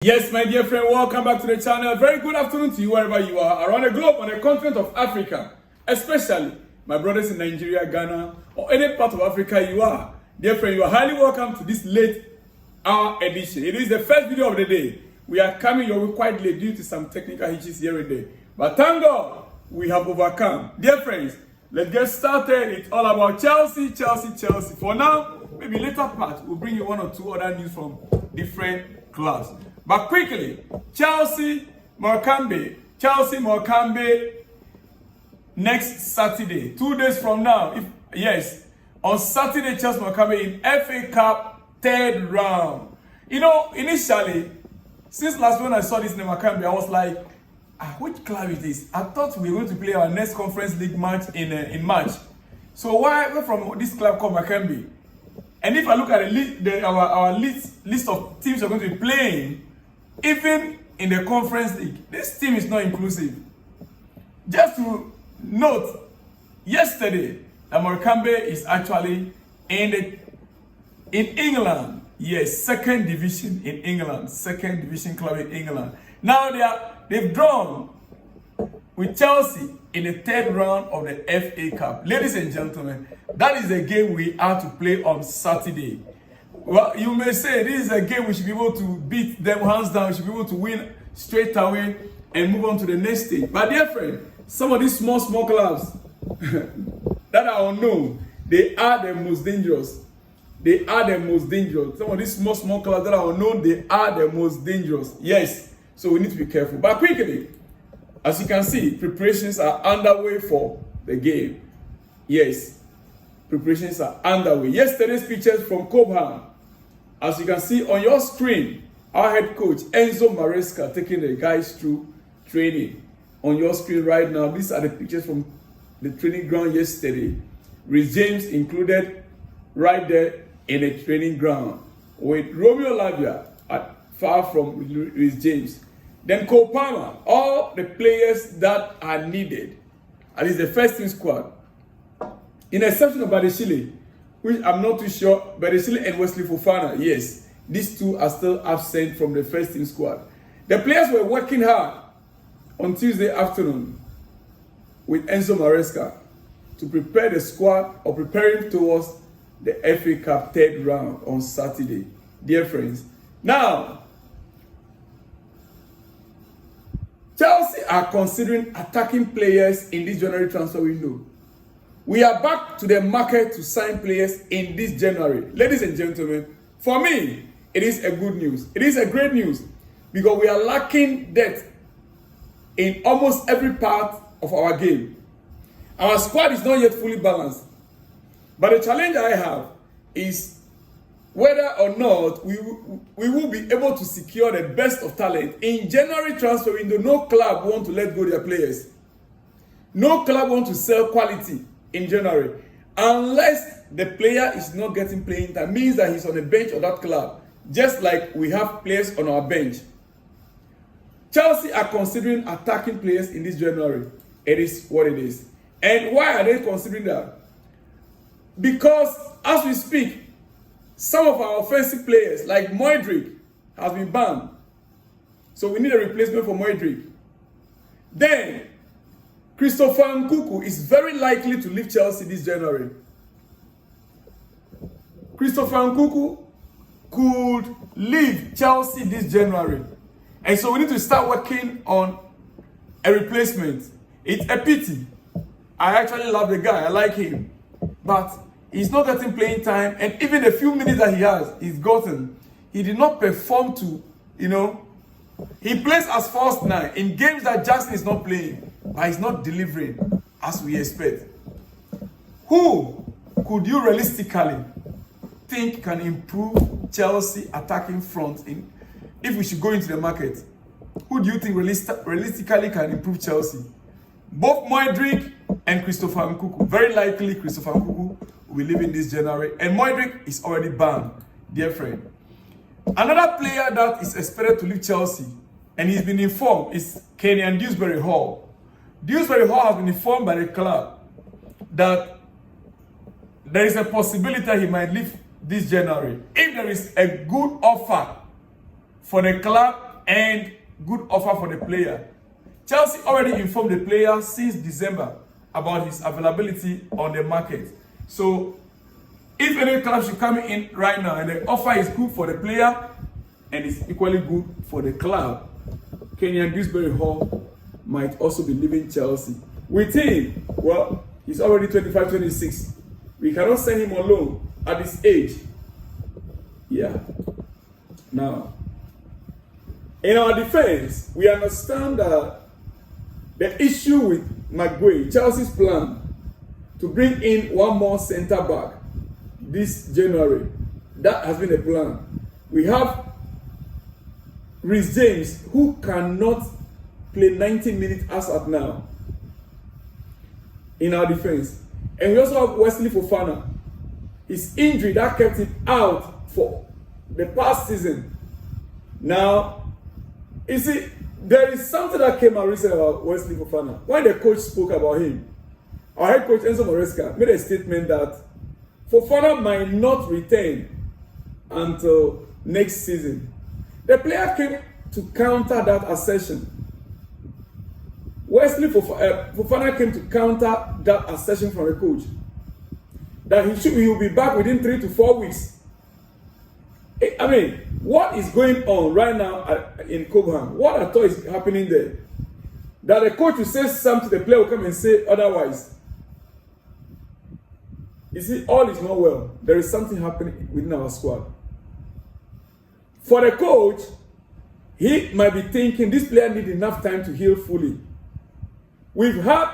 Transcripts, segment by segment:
Yes, my dear friend, welcome back to the channel. Very good afternoon to you wherever you are around the globe on the continent of Africa, especially my brothers in Nigeria, Ghana, or any part of Africa you are. Dear friend, you are highly welcome to this late hour edition. It is the first video of the day. We are coming your way quite late due to some technical hitches here and there. But thank God, we have overcome. Dear friends, let's get started. It's all about Chelsea. For now, maybe later part, we'll bring you one or two other news from different clubs. But quickly, Chelsea Morecambe next Saturday, 2 days from now. On Saturday, Chelsea Morecambe in FA Cup third round. You know, initially, since last when I saw this name Morecambe, I was like, which club is this? I thought we were going to play our next Conference League match in March. So why from this club called Morecambe? And if I look at our list of teams we're going to be playing, even in the Conference League, this team is not inclusive. Just to note, yesterday, Morecambe is actually in England. Yes, second division in England, second division club in England. Now they've drawn with Chelsea in the third round of the FA Cup. Ladies and gentlemen, that is a game we are to play on Saturday. Well, you may say this is a game we should be able to beat them hands down, we should be able to win straight away and move on to the next stage. But dear friend, some of these small clubs that are unknown, they are the most dangerous. Some of these small clubs that are unknown, they are the most dangerous. Yes, so we need to be careful. But quickly, as you can see, preparations are underway for the game. Yes, preparations are underway. Yesterday's pictures from Cobham. As you can see on your screen, our head coach, Enzo Maresca, taking the guys through training. On your screen right now, these are the pictures from the training ground yesterday. Rhys James included right there in the training ground, with Romeo Lavia far from Rhys James. Then Cole Palmer, all the players that are needed, at least the first team squad. In exception of Badeshile, which I'm not too sure, Badeshile and Wesley Fofana, yes, these two are still absent from the first team squad. The players were working hard on Tuesday afternoon with Enzo Maresca to prepare the squad or preparing towards the FA Cup third round on Saturday. Dear friends, now, Chelsea are considering attacking players in this January transfer window. We are back to the market to sign players in this January. Ladies and gentlemen, for me, it is a good news. It is a great news because we are lacking depth in almost every part of our game. Our squad is not yet fully balanced. But the challenge I have is whether or not we will be able to secure the best of talent. In January transfer window, no club want to let go their players. No club want to sell quality in January unless the player is not getting playing time. Means that he's on the bench of that club, just like we have players on our bench. Chelsea are considering attacking players in this January. It is what it is. And why are they considering that? Because as we speak, some of our offensive players like Modric has been banned. So we need a replacement for Modric. Then Christopher Nkunku is very likely to leave Chelsea this January. Christopher Nkunku could leave Chelsea this January. And so we need to start working on a replacement. It's a pity. I actually love the guy. I like him. But he's not getting playing time. And even the few minutes that he's gotten, he did not perform to, he plays as false nine in games that Jackson is not playing. But he's not delivering as we expect. Who could you realistically think can improve Chelsea attacking front if we should go into the market? Who do you think realistically can improve Chelsea? Both Modric and Christopher Nkunku. Very likely Christopher Nkunku will be leaving this January. And Modric is already banned, dear friend. Another player that is expected to leave Chelsea, and he's been informed, is Kenyan Dewsbury Hall. Dewsbury Hall has been informed by the club that there is a possibility that he might leave this January. If there is a good offer for the club and good offer for the player. Chelsea already informed the player since December about his availability on the market. So if any club should come in right now and the offer is good for the player and it's equally good for the club, Kenyan Dewsbury Hall might also be leaving Chelsea. With him, well, he's already 25, 26. We cannot send him on loan at this age. Yeah. Now, in our defense, we understand that the issue with Maguire, Chelsea's plan to bring in one more centre back this January, that has been a plan. We have Reece James, who cannot play 90 minutes as of now in our defense. And we also have Wesley Fofana. His injury that kept him out for the past season. Now, you see, there is something that came out recently about Wesley Fofana. When the coach spoke about him, our head coach Enzo Maresca made a statement that Fofana might not return until next season. The player came to counter that assertion. Wesley Fofana came to counter that assertion from the coach that he will be back within 3 to 4 weeks. I mean, what is going on right now in Cobham? What I thought is happening there? That the coach will say something, the player will come and say otherwise. You see, all is not well. There is something happening within our squad. For the coach, he might be thinking this player needs enough time to heal fully. We've had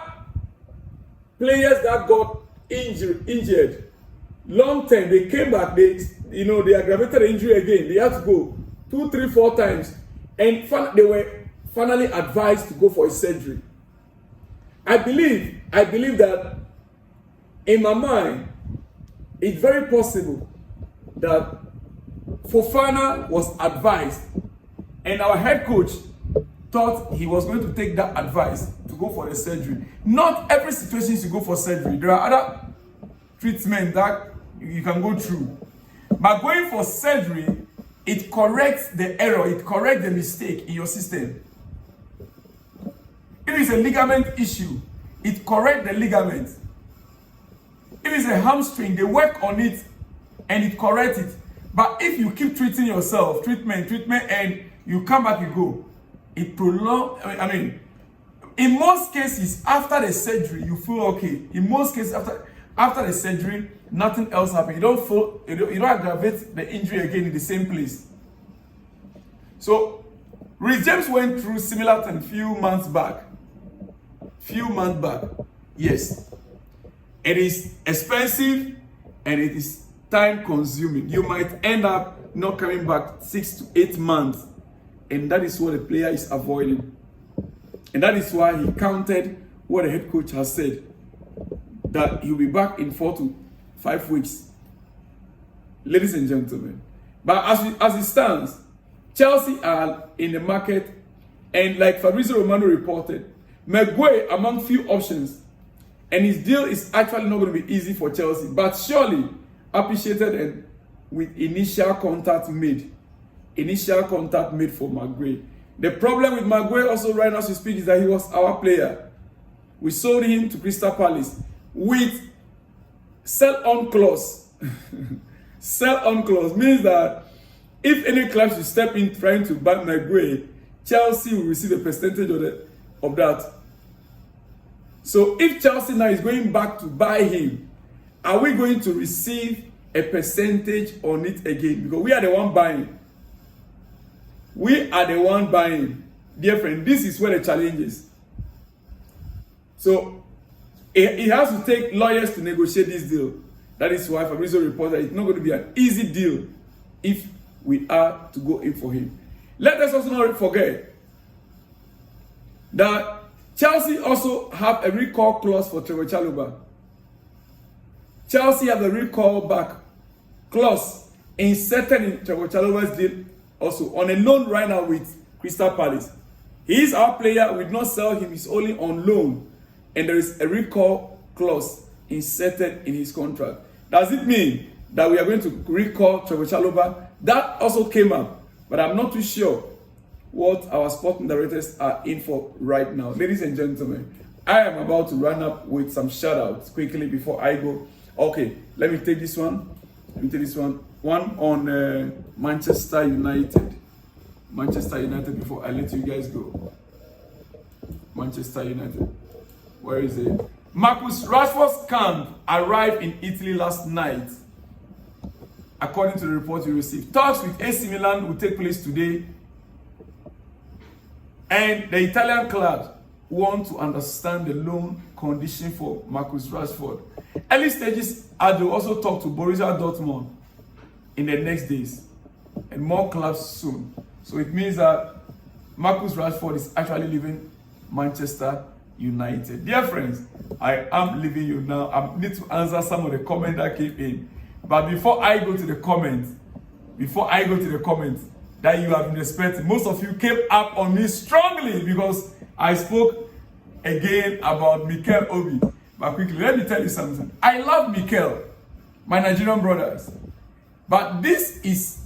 players that got injured long time. They came back, they aggravated the injury again. They had to go 2, 3, 4 times. And they were finally advised to go for a surgery. I believe that in my mind, it's very possible that Fofana was advised and our head coach thought he was going to take that advice to go for the surgery. Not every situation is to go for surgery. There are other treatments that you can go through. But going for surgery, it corrects the error, it corrects the mistake in your system. If it's a ligament issue, it corrects the ligament. If it's a hamstring, they work on it and it corrects it. But if you keep treating yourself, treatment, and you come back, you go, it prolongs. I mean, in most cases, after the surgery, you feel okay. In most cases, after the surgery, nothing else happens. You don't aggravate the injury again in the same place. So, Reece James went through similar thing few months back. Yes. It is expensive and it is time consuming. You might end up not coming back 6 to 8 months. And that is what the player is avoiding. And that is why he counted what the head coach has said, that he'll be back in 4 to 5 weeks. Ladies and gentlemen. But as it stands, Chelsea are in the market, and like Fabrizio Romano reported, Maguire among few options, and his deal is actually not going to be easy for Chelsea, but surely appreciated and with initial contact made for Maguire. The problem with Maguire also right now as we speak is that he was our player. We sold him to Crystal Palace with sell-on clause. Sell-on clause means that if any club should step in trying to buy Maguire, Chelsea will receive a percentage of that. So if Chelsea now is going back to buy him, are we going to receive a percentage on it again? Because we are the one buying. We are the one buying. Dear friend, this is where the challenge is. So it has to take lawyers to negotiate this deal. That is why Fabrizio reported it's not going to be an easy deal if we are to go in for him. Let us also not forget that Chelsea also have a recall clause for Trevor Chalobah. Chelsea have a recall back clause inserted in Trevor Chalobah's deal also on a loan right now with Crystal Palace. He is our player. We did not sell him. He's only on loan. And there is a recall clause inserted in his contract. Does it mean that we are going to recall Trevor Chalobah? That also came up, but I'm not too sure what our sporting directors are in for right now. Ladies and gentlemen, I am about to run up with some shout outs quickly before I go. Okay, let me take this one. One on Manchester United. Manchester United before I let you guys go. Manchester United. Where is it? Marcus Rashford's camp arrived in Italy last night. According to the report we received, talks with AC Milan will take place today. And the Italian clubs want to understand the loan condition for Marcus Rashford. Early stages are to also talk to Borussia Dortmund in the next days. And more clubs soon. So it means that Marcus Rashford is actually leaving Manchester United. Dear friends, I am leaving you now. I need to answer some of the comments that came in. But before I go to the comments, that you have been expecting, most of you came up on me strongly because I spoke again about Mikel Obi. But quickly, let me tell you something. I love Mikel, my Nigerian brothers. But this is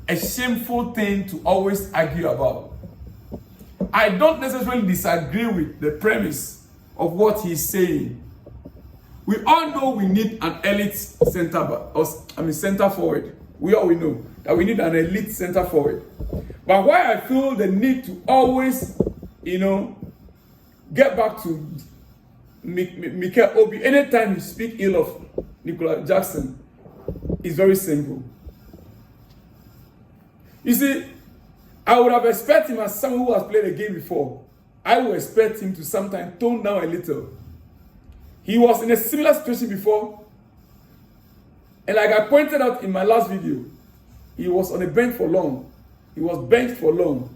a shameful thing to always argue about. I don't necessarily disagree with the premise of what he's saying. We all know we need an elite center forward. We all know that we need an elite center forward. But why I feel the need to always, get back to Mikel Obi anytime you speak ill of Nicolas Jackson is very simple. You see, I would have expected him as someone who has played a game before. I would expect him to sometimes tone down a little. He was in a similar situation before. And like I pointed out in my last video, he was on a bench for long. He was benched for long.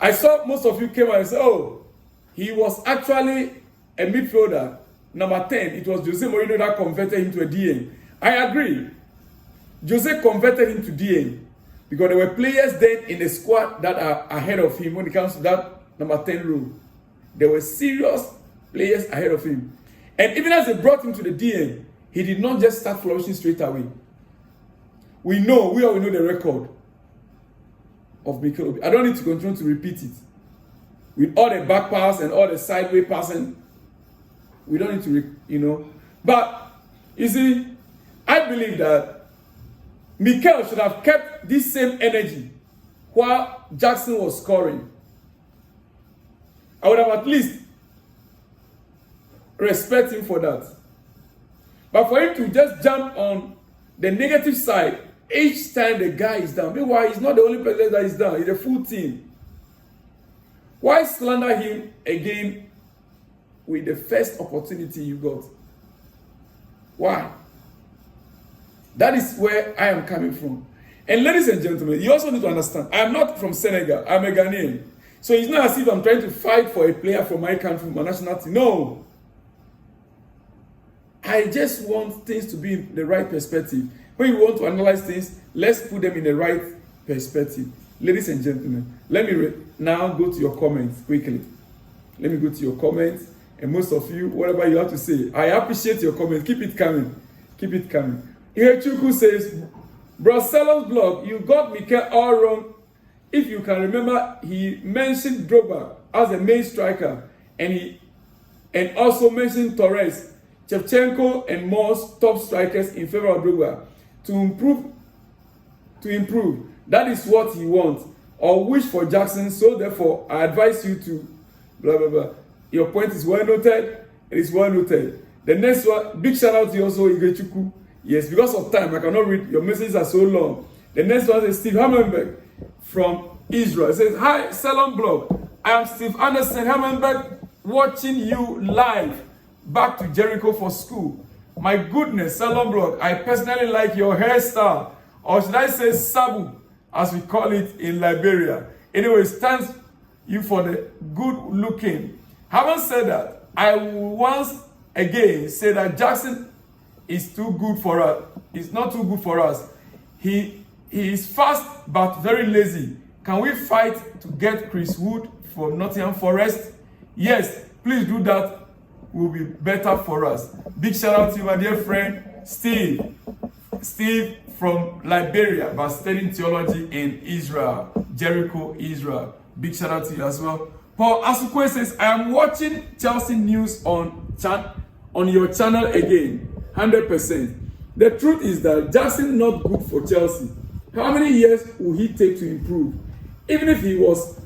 I saw most of you came and said, oh, he was actually a midfielder, number 10. It was Jose Mourinho that converted him to a DM. I agree. Jose converted him to DM because there were players then in the squad that are ahead of him when it comes to that number 10 role. There were serious players ahead of him. And even as they brought him to the DM, he did not just start flourishing straight away. We all know the record of Mikel Obi. I don't need to continue to repeat it. With all the back pass and all the sideway passing, we don't need to, But, you see, I believe that Mikel should have kept this same energy while Jackson was scoring. I would have at least respect him for that. But for him to just jump on the negative side each time the guy is down, meanwhile, he's not the only player that is down, he's a full team. Why slander him again with the first opportunity you got? Why? That is where I am coming from. And ladies and gentlemen, you also need to understand, I am not from Senegal, I'm a Ghanaian. So it's not as if I'm trying to fight for a player from my country, my nationality. No. I just want things to be in the right perspective. When you want to analyze things, let's put them in the right perspective. Ladies and gentlemen, let me now go to your comments quickly. Let me go to your comments. And most of you, whatever you have to say, I appreciate your comments. Keep it coming. Keep it coming. Ihechuku says, Brussels blog, you got Mikel all wrong. If you can remember, he mentioned Drogba as a main striker. And also mentioned Torres, Shevchenko, and Moss top strikers in favor of Drogba. To improve. That is what he wants or wish for Jackson. So therefore, I advise you to blah blah blah. Your point is well noted. It is well noted. The next one, big shout out to you also, Igechuku. Yes, because of time, I cannot read. Your messages are so long. The next one is Steve Hammenberg from Israel. It says, hi, Salon Blog. I am Steve Anderson Hammenberg watching you live back to Jericho for school. My goodness, Salon Blog, I personally like your hairstyle. Or should I say Sabu, as we call it in Liberia. Anyway, thanks you for the good looking. Having said that, I will once again say that Jackson is too good for us. He's not too good for us. He is fast but very lazy. Can we fight to get Chris Wood from Nottingham Forest? Yes, please do that. Will be better for us. Big shout out to you, my dear friend Steve Steve from Liberia, but studying theology in Israel, Jericho, Israel. Big shout out to you as well. Paul Asukwe says, I am watching Chelsea news on your channel again, 100%. The truth is that Jackson not good for Chelsea. How many years will he take to improve? Even if he was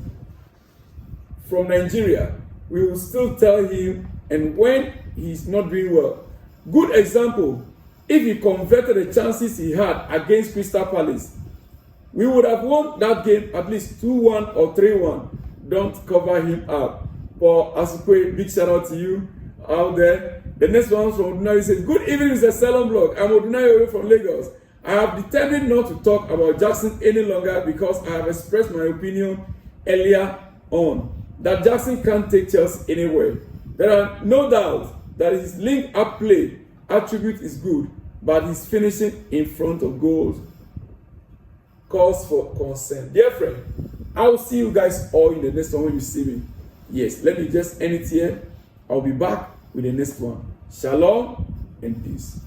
from Nigeria, we will still tell him, and when he's not doing well. Good example, if he converted the chances he had against Crystal Palace, we would have won that game at least 2-1 or 3-1. Don't cover him up. Paul Asukwe, big shout out to you out there. The next one from Odunayo says, good evening, Mr. Salon Blog. I'm Odunayo from Lagos. I have determined not to talk about Jackson any longer because I have expressed my opinion earlier on that Jackson can't take Chelsea anywhere. There are no doubt that his link-up play attribute is good, but his finishing in front of goals calls for concern. Dear friend, I will see you guys all in the next one when you see me. Yes, let me just end it here. I'll be back with the next one. Shalom and peace.